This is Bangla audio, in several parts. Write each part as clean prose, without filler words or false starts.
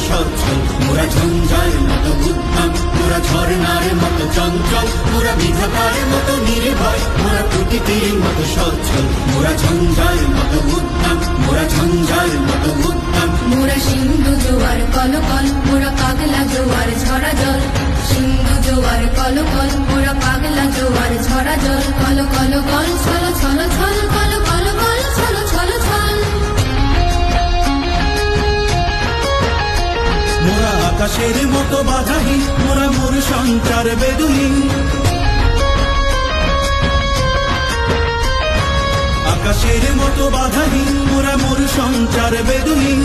সচ্ছল, মোরা ঝঞ্ঝার মতো উদ্যম, মোরা ঝর্ণার মতো চঞ্চল, মোরা বিধাতার মতো নির্ভয়, মোরা প্রকৃতির মতো সচ্ছল, মোরা ঝঞ্ঝার মতো উদ্যম, মোরা ঝঞ্ঝার মতো উদ্যম। মোরা সিন্ধু জোয়ার কলকল, মোরা পাগলা জোয়ার ঝরা জল, সিন্ধু জোয়ার কলকল, মোরা পাগলা জোয়ার ঝরা জল, কল কল কল ছল ছল ছল, কল কল কল ছল ছল ছল। মোরা আকাশের মতো বাধাহীন, মোরা মোর সঞ্চার বেদুহীন, আকাশের মতো বাধাহীন, মোরা মোর সঞ্চার বেদুহীন।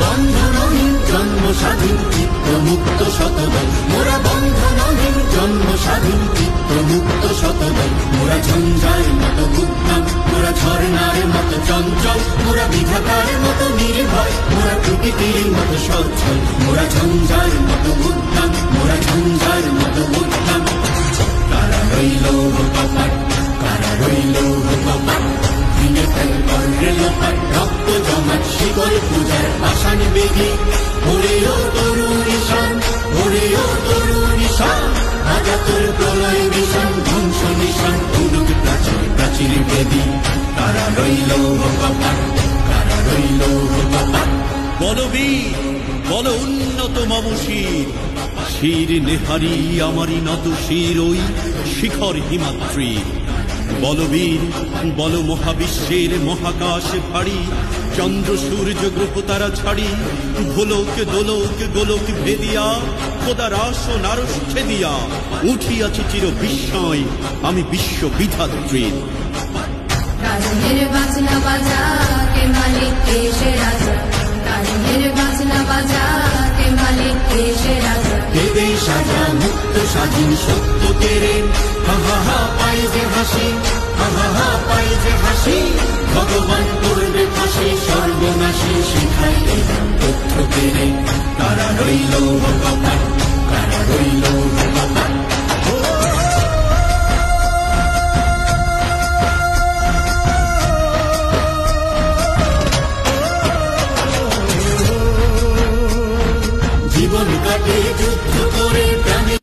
বন্ধনহীন জন্ম স্বাধীন চিত্ত মুক্ত শতদল, মোরা বন্ধনহীন জন্ম স্বাধীন চিত্ত মুক্ত শতদল। মোরা ঝঞ্ঝার মতো উদ্যম, মোরা ঝর্ণার মতো চঞ্চল, মোরা বিধাতার মতো নির্ভয়, মোরা প্রকৃতির মতো সচ্ছল, মোরা ঝঞ্ঝার মতো উদ্যম, মোরা ঝঞ্ঝার মতো উদ্যম। কারা রইল কপাট, কারা রইল কপাট, দিনে ফেল করলে লোপাট, রক্ত জমাট শিকল পূজার পাষাণ বেদি। ওরেও তরুণ ঈশান, ওরেও তরুণ ঈশান, আজাতুর প্রলয় বিষাণ, ধ্বংস নিশান উড়ুক প্রাচীর প্রাচীর বেদি। কারা রইল কপাট, কারা রইল কপাট। বলবীর বল উন্নত মম শির, শির নেহারি আমারি নত শির ওই শিখর হিমাদ্রি। বলবীর বল মহাবিশ্বের মহাকাশ ভারী, চন্দ্র সূর্য গ্রহ তারা ছাড়ি, ভোলক দোলক গোলক ভেদিয়া, খোদার আসন আরশ ছেদিয়া, উঠিয়াছি চির বিস্ময় আমি বিশ্ব বিধাত্রীর। রাজের বাজনা বাজা কে মালিক কে সে রাজা, রাজের বাজনা বাজা কে মালিক কে সে রাজা। দেবে সাজা মুক্ত স্বাধীন সত্য তেরে, হা হা হা পাই যে হাসি, হা হা হা পাই যে হাসি। ভগবান করবে ফাঁসি সর্বনাশী, শিখাইলে তথ্য তেরে। কারা রইল কপাট, কারা রইল কপাট। জীবন কাটে যুদ্ধ